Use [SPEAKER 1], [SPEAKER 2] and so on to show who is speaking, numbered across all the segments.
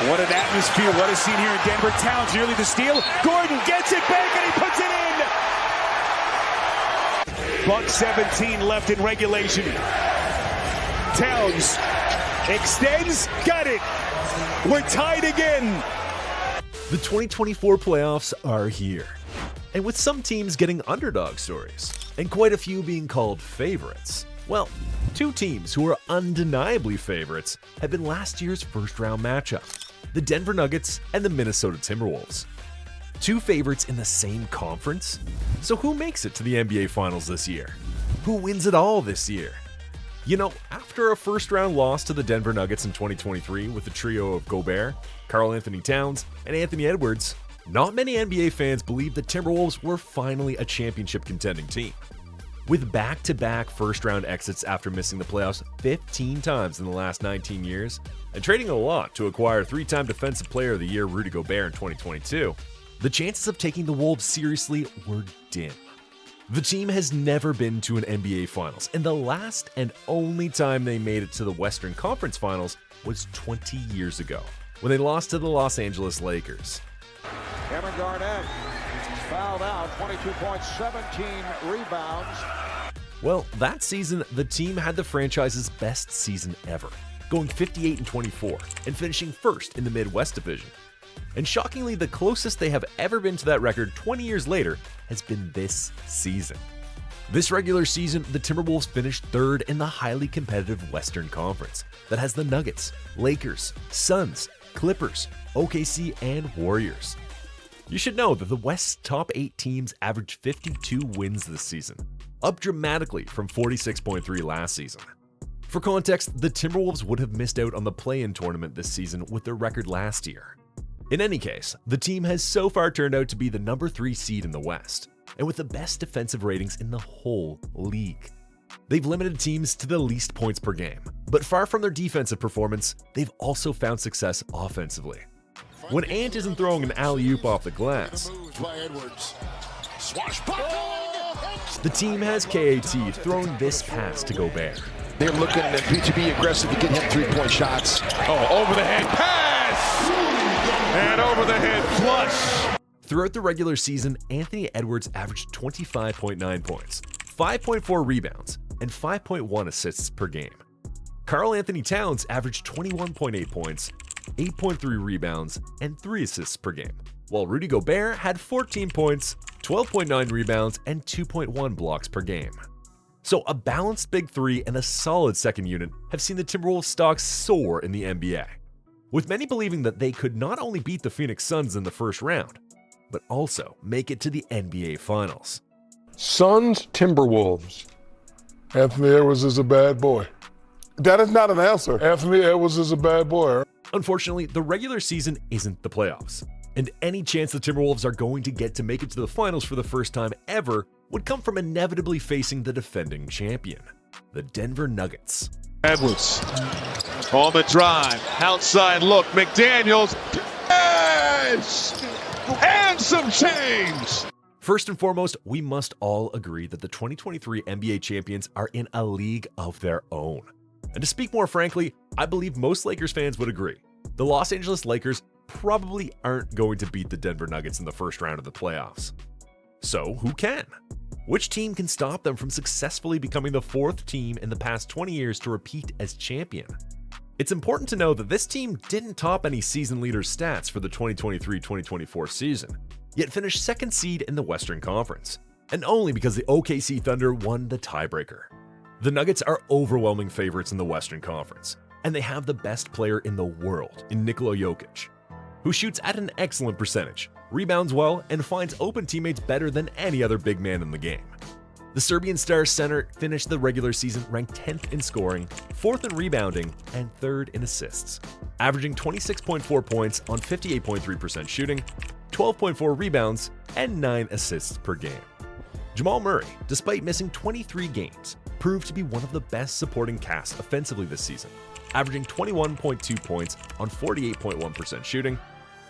[SPEAKER 1] What an atmosphere, what a scene here in Denver. Towns nearly the steal. Gordon gets it back and he puts it in. Buck 17 left in regulation. Towns extends, got it. We're tied again.
[SPEAKER 2] The 2024 playoffs are here. And with some teams getting underdog stories, and quite a few being called favorites. Well, two teams who are undeniably favorites have been last year's first-round matchup, the Denver Nuggets and the Minnesota Timberwolves. Two favorites in the same conference? So who makes it to the NBA Finals this year? Who wins it all this year? You know, after a first-round loss to the Denver Nuggets in 2023 with the trio of Gobert, Karl-Anthony Towns, and Anthony Edwards, not many NBA fans believed the Timberwolves were finally a championship contending team. With back-to-back first-round exits after missing the playoffs 15 times in the last 19 years, and trading a lot to acquire three-time Defensive Player of the Year Rudy Gobert in 2022, the chances of taking the Wolves seriously were dim. The team has never been to an NBA Finals, and the last and only time they made it to the Western Conference Finals was 20 years ago, when they lost to the Los Angeles Lakers.
[SPEAKER 3] Kevin Garnett fouled out, 22 points, 17 rebounds.
[SPEAKER 2] Well, that season, the team had the franchise's best season ever, going 58-24 and finishing first in the Midwest Division. And shockingly, the closest they have ever been to that record 20 years later has been this season. This regular season, the Timberwolves finished third in the highly competitive Western Conference that has the Nuggets, Lakers, Suns, Clippers, OKC, and Warriors. You should know that the West's top 8 teams averaged 52 wins this season, up dramatically from 46.3 last season. For context, the Timberwolves would have missed out on the play-in tournament this season with their record last year. In any case, the team has so far turned out to be the number 3 seed in the West, and with the best defensive ratings in the whole league. They've limited teams to the least points per game, but far from their defensive performance, they've also found success offensively. When Ant isn't throwing an alley-oop off the glass, the team has KAT throwing this pass to Gobert.
[SPEAKER 4] They're looking to be aggressive to get him three-point shots.
[SPEAKER 1] Oh, over the head pass! And over the head flush.
[SPEAKER 2] Throughout the regular season, Anthony Edwards averaged 25.9 points, 5.4 rebounds, and 5.1 assists per game. Karl-Anthony Towns averaged 21.8 points, 8.3 rebounds, and 3 assists per game, while Rudy Gobert had 14 points, 12.9 rebounds, and 2.1 blocks per game. So a balanced big three and a solid second unit have seen the Timberwolves stocks soar in the NBA, with many believing that they could not only beat the Phoenix Suns in the first round, but also make it to the NBA Finals.
[SPEAKER 5] Suns, Timberwolves. Anthony Edwards is a bad boy. That is not an answer. Anthony Edwards is a bad boy.
[SPEAKER 2] Unfortunately, the regular season isn't the playoffs, and any chance the Timberwolves are going to get to make it to the finals for the first time ever would come from inevitably facing the defending champion, the Denver Nuggets.
[SPEAKER 6] Edwards on the drive, outside look, McDaniels, yes! And some change!
[SPEAKER 2] First and foremost, we must all agree that the 2023 NBA champions are in a league of their own. And to speak more frankly, I believe most Lakers fans would agree. The Los Angeles Lakers probably aren't going to beat the Denver Nuggets in the first round of the playoffs. So who can? Which team can stop them from successfully becoming the 4th team in the past 20 years to repeat as champion? It's important to know that this team didn't top any season leaders' stats for the 2023-2024 season, yet finished 2nd seed in the Western Conference, and only because the OKC Thunder won the tiebreaker. The Nuggets are overwhelming favorites in the Western Conference, and they have the best player in the world in Nikola Jokic, who shoots at an excellent percentage, rebounds well, and finds open teammates better than any other big man in the game. The Serbian star center finished the regular season ranked 10th in scoring, 4th in rebounding, and 3rd in assists, averaging 26.4 points on 58.3% shooting, 12.4 rebounds, and 9 assists per game. Jamal Murray, despite missing 23 games, proved to be one of the best supporting casts offensively this season, averaging 21.2 points on 48.1% shooting,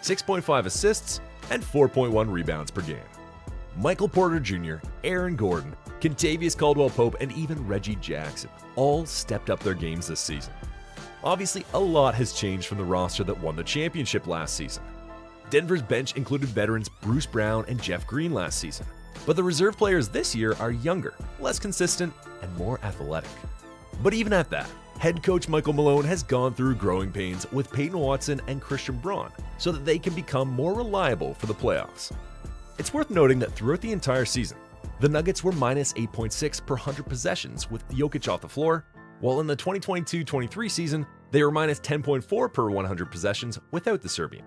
[SPEAKER 2] 6.5 assists, and 4.1 rebounds per game. Michael Porter Jr., Aaron Gordon, Kentavious Caldwell-Pope, and even Reggie Jackson all stepped up their games this season. Obviously, a lot has changed from the roster that won the championship last season. Denver's bench included veterans Bruce Brown and Jeff Green last season, but the reserve players this year are younger, less consistent, and more athletic. But even at that, head coach Michael Malone has gone through growing pains with Peyton Watson and Christian Braun so that they can become more reliable for the playoffs. It's worth noting that throughout the entire season, the Nuggets were minus 8.6 per 100 possessions with Jokic off the floor, while in the 2022-23 season, they were minus 10.4 per 100 possessions without the Serbian.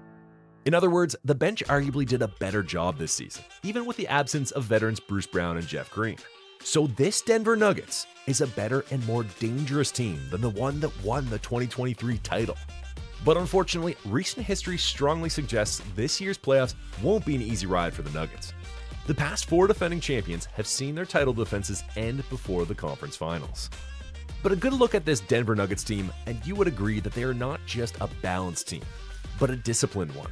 [SPEAKER 2] In other words, the bench arguably did a better job this season, even with the absence of veterans Bruce Brown and Jeff Green. So this Denver Nuggets is a better and more dangerous team than the one that won the 2023 title. But unfortunately, recent history strongly suggests this year's playoffs won't be an easy ride for the Nuggets. The past 4 defending champions have seen their title defenses end before the conference finals. But a good look at this Denver Nuggets team, and you would agree that they are not just a balanced team, but a disciplined one,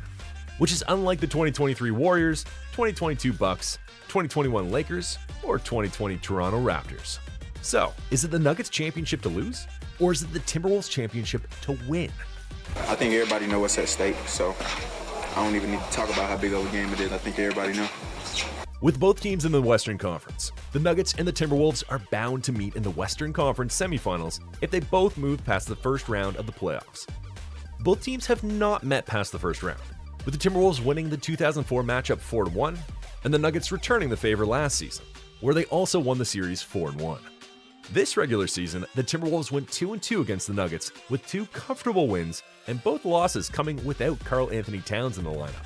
[SPEAKER 2] which is unlike the 2023 Warriors, 2022 Bucks, 2021 Lakers, or 2020 Toronto Raptors. So, is it the Nuggets championship to lose, or is it the Timberwolves championship to win?
[SPEAKER 7] I think everybody knows what's at stake, so I don't even need to talk about how big of a game it is. I think everybody knows.
[SPEAKER 2] With both teams in the Western Conference, the Nuggets and the Timberwolves are bound to meet in the Western Conference semifinals if they both move past the first round of the playoffs. Both teams have not met past the first round, with the Timberwolves winning the 2004 matchup 4-1, and the Nuggets returning the favor last season, where they also won the series 4-1. This regular season, the Timberwolves went 2-2 against the Nuggets with 2 comfortable wins, and both losses coming without Karl Anthony Towns in the lineup.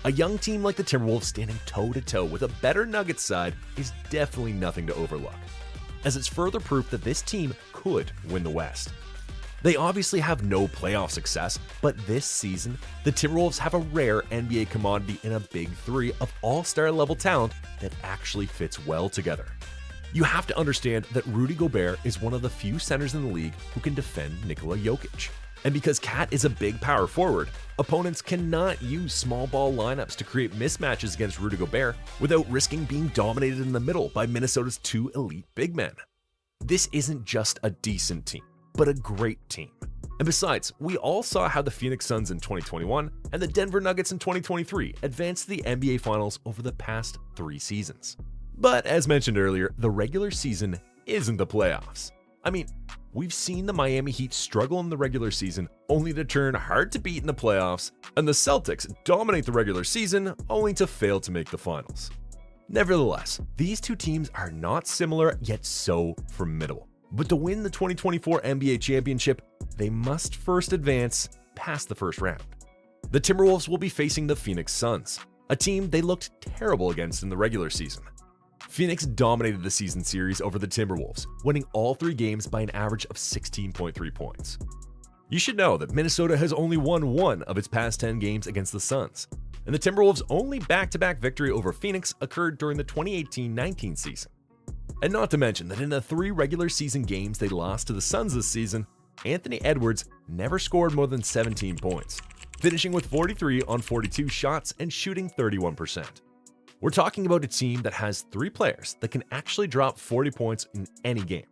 [SPEAKER 2] A young team like the Timberwolves standing toe-to-toe with a better Nuggets side is definitely nothing to overlook, as it's further proof that this team could win the West. They obviously have no playoff success, but this season, the Timberwolves have a rare NBA commodity in a big 3 of all-star level talent that actually fits well together. You have to understand that Rudy Gobert is one of the few centers in the league who can defend Nikola Jokic. And because Cat is a big power forward, opponents cannot use small ball lineups to create mismatches against Rudy Gobert without risking being dominated in the middle by Minnesota's 2 elite big men. This isn't just a decent team, but a great team. And besides, we all saw how the Phoenix Suns in 2021 and the Denver Nuggets in 2023 advanced to the NBA Finals over the past 3 seasons. But as mentioned earlier, the regular season isn't the playoffs. I mean, we've seen the Miami Heat struggle in the regular season only to turn hard to beat in the playoffs, and the Celtics dominate the regular season only to fail to make the finals. Nevertheless, these 2 teams are not similar yet so formidable. But to win the 2024 NBA championship, they must first advance past the first round. The Timberwolves will be facing the Phoenix Suns, a team they looked terrible against in the regular season. Phoenix dominated the season series over the Timberwolves, winning all 3 games by an average of 16.3 points. You should know that Minnesota has only won 1 of its past 10 games against the Suns, and the Timberwolves' only back-to-back victory over Phoenix occurred during the 2018-19 season. And not to mention that in the 3 regular season games they lost to the Suns this season, Anthony Edwards never scored more than 17 points, finishing with 43 on 42 shots and shooting 31%. We're talking about a team that has 3 players that can actually drop 40 points in any game,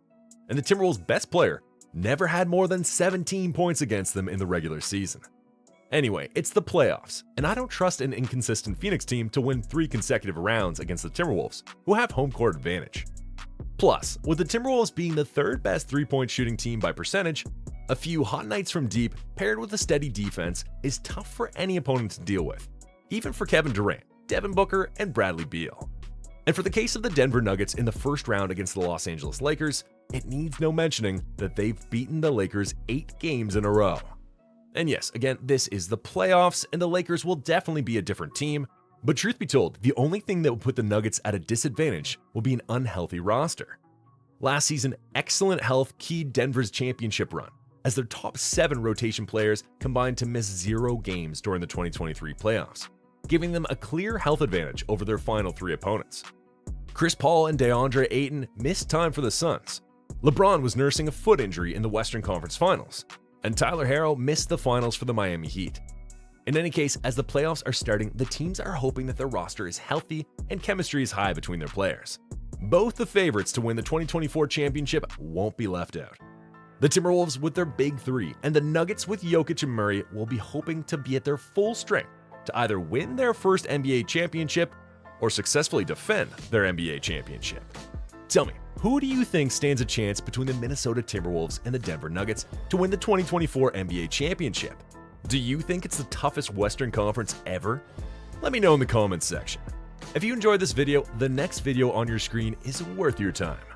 [SPEAKER 2] and the Timberwolves' best player never had more than 17 points against them in the regular season. Anyway, it's the playoffs, and I don't trust an inconsistent Phoenix team to win 3 consecutive rounds against the Timberwolves, who have home court advantage. Plus, with the Timberwolves being the 3rd best 3-point shooting team by percentage, a few hot nights from deep paired with a steady defense is tough for any opponent to deal with, even for Kevin Durant, Devin Booker, and Bradley Beal. And for the case of the Denver Nuggets in the first round against the Los Angeles Lakers, it needs no mentioning that they've beaten the Lakers 8 games in a row. And yes, again, this is the playoffs, and the Lakers will definitely be a different team, but truth be told, the only thing that will put the Nuggets at a disadvantage will be an unhealthy roster. Last season, excellent health keyed Denver's championship run, as their top 7 rotation players combined to miss 0 games during the 2023 playoffs, giving them a clear health advantage over their final 3 opponents. Chris Paul and DeAndre Ayton missed time for the Suns. LeBron was nursing a foot injury in the Western Conference Finals, and Tyler Herro missed the finals for the Miami Heat. In any case, as the playoffs are starting, the teams are hoping that their roster is healthy and chemistry is high between their players. Both the favorites to win the 2024 championship won't be left out. The Timberwolves with their big three and the Nuggets with Jokic and Murray will be hoping to be at their full strength to either win their first NBA championship or successfully defend their NBA championship. Tell me, who do you think stands a chance between the Minnesota Timberwolves and the Denver Nuggets to win the 2024 NBA championship? Do you think it's the toughest Western Conference ever? Let me know in the comments section. If you enjoyed this video, the next video on your screen is worth your time.